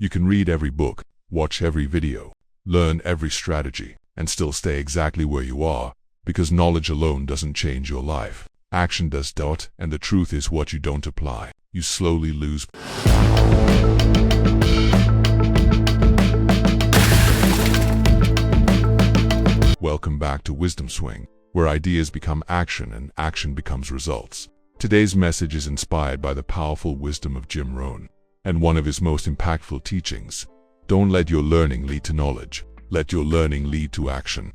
You can read every book, watch every video, learn every strategy, and still stay exactly where you are, because knowledge alone doesn't change your life. Action does. And the truth is, what you don't apply, you slowly lose. Welcome back to Wisdom Swing, where ideas become action and action becomes results. Today's message is inspired by the powerful wisdom of Jim Rohn, and one of his most impactful teachings: don't let your learning lead to knowledge, let your learning lead to action.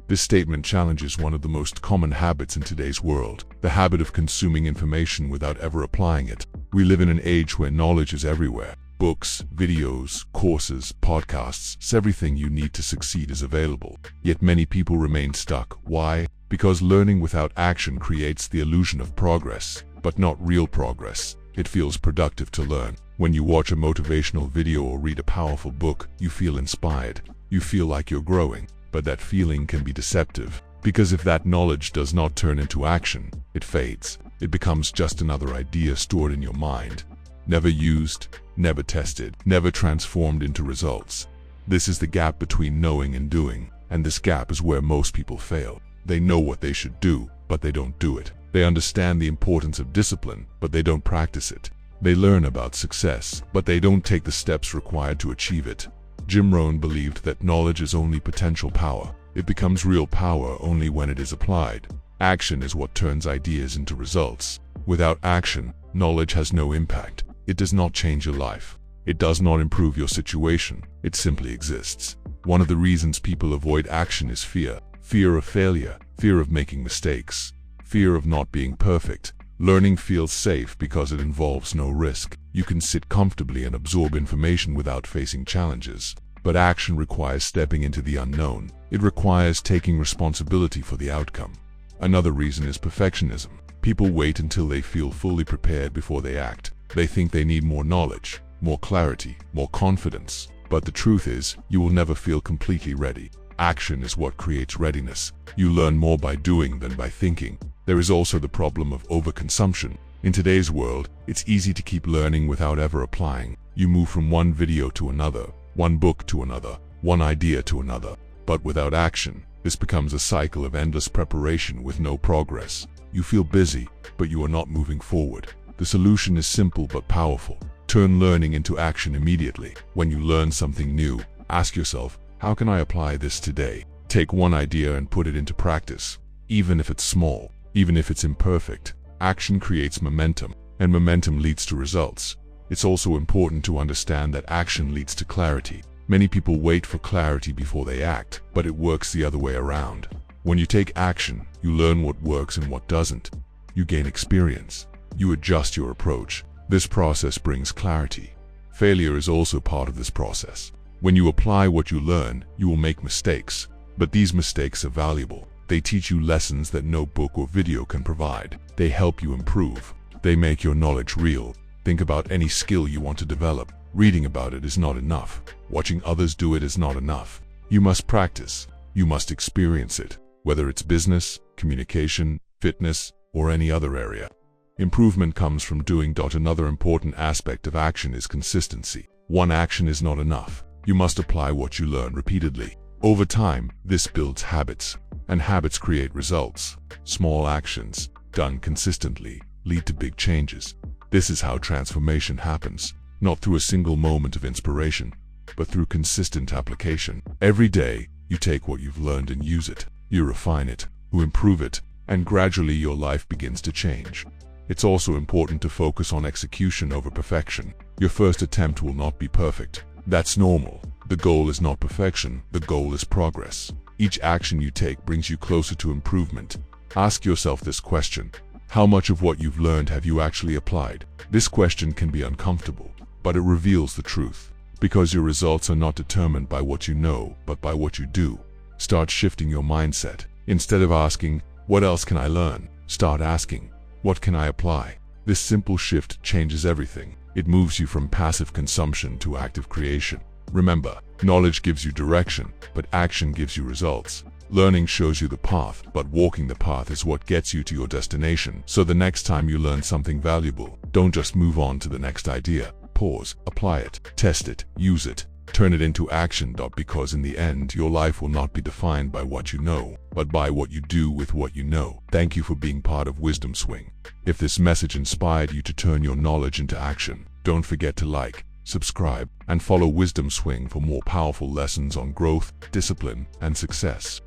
This statement challenges one of the most common habits in today's world, the habit of consuming information without ever applying it. We live in an age where knowledge is everywhere. Books, videos, courses, podcasts, everything you need to succeed is available. Yet many people remain stuck. Why? Because learning without action creates the illusion of progress, but not real progress. It feels productive to learn. When you watch a motivational video or read a powerful book, you feel inspired. You feel like you're growing. But that feeling can be deceptive, because if that knowledge does not turn into action, it fades. It becomes just another idea stored in your mind, never used, never tested, never transformed into results. This is the gap between knowing and doing, and this gap is where most people fail. They know what they should do, but they don't do it. They understand the importance of discipline, but they don't practice it. They learn about success, but they don't take the steps required to achieve it. Jim Rohn believed that knowledge is only potential power. It becomes real power only when it is applied. Action is what turns ideas into results. Without action, knowledge has no impact. It does not change your life. It does not improve your situation. It simply exists. One of the reasons people avoid action is fear. Fear of failure, fear of making mistakes, fear of not being perfect. Learning feels safe because it involves no risk. You can sit comfortably and absorb information without facing challenges. But action requires stepping into the unknown. It requires taking responsibility for the outcome. Another reason is perfectionism. People wait until they feel fully prepared before they act. They think they need more knowledge, more clarity, more confidence. But the truth is, you will never feel completely ready. Action is what creates readiness. You learn more by doing than by thinking. There is also the problem of overconsumption. In today's world, it's easy to keep learning without ever applying. You move from one video to another, one book to another, one idea to another. But without action, this becomes a cycle of endless preparation with no progress. You feel busy, but you are not moving forward. The solution is simple but powerful. Turn learning into action immediately. When you learn something new, ask yourself, how can I apply this today? Take one idea and put it into practice. Even if it's small, even if it's imperfect, action creates momentum, and momentum leads to results. It's also important to understand that action leads to clarity. Many people wait for clarity before they act, but it works the other way around. When you take action, you learn what works and what doesn't. You gain experience. You adjust your approach. This process brings clarity. Failure is also part of this process. When you apply what you learn, you will make mistakes. But these mistakes are valuable. They teach you lessons that no book or video can provide. They help you improve. They make your knowledge real. Think about any skill you want to develop. Reading about it is not enough. Watching others do it is not enough. You must practice. You must experience it, whether it's business, communication, fitness, or any other area. Improvement comes from doing. Another important aspect of action is consistency. One action is not enough. You must apply what you learn repeatedly. Over time, this builds habits, and habits create results. Small actions, done consistently, lead to big changes. This is how transformation happens, not through a single moment of inspiration, but through consistent application. Every day, you take what you've learned and use it. You refine it, you improve it, and gradually your life begins to change. It's also important to focus on execution over perfection. Your first attempt will not be perfect. That's normal. The goal is not perfection, the goal is progress. Each action you take brings you closer to improvement. Ask yourself this question: how much of what you've learned have you actually applied? This question can be uncomfortable, but it reveals the truth. Because your results are not determined by what you know, but by what you do. Start shifting your mindset. Instead of asking, what else can I learn? Start asking, what can I apply? This simple shift changes everything. It moves you from passive consumption to active creation. Remember, knowledge gives you direction, but action gives you results. Learning shows you the path, but walking the path is what gets you to your destination. So the next time you learn something valuable, don't just move on to the next idea. pause, apply it, test it, use it, turn it into action. Because in the end, your life will not be defined by what you know, but by what you do with what you know. Thank you for being part of Wisdom Swing. If this message inspired you to turn your knowledge into action, don't forget to like, subscribe, and follow Wisdom Swing for more powerful lessons on growth, discipline, and success.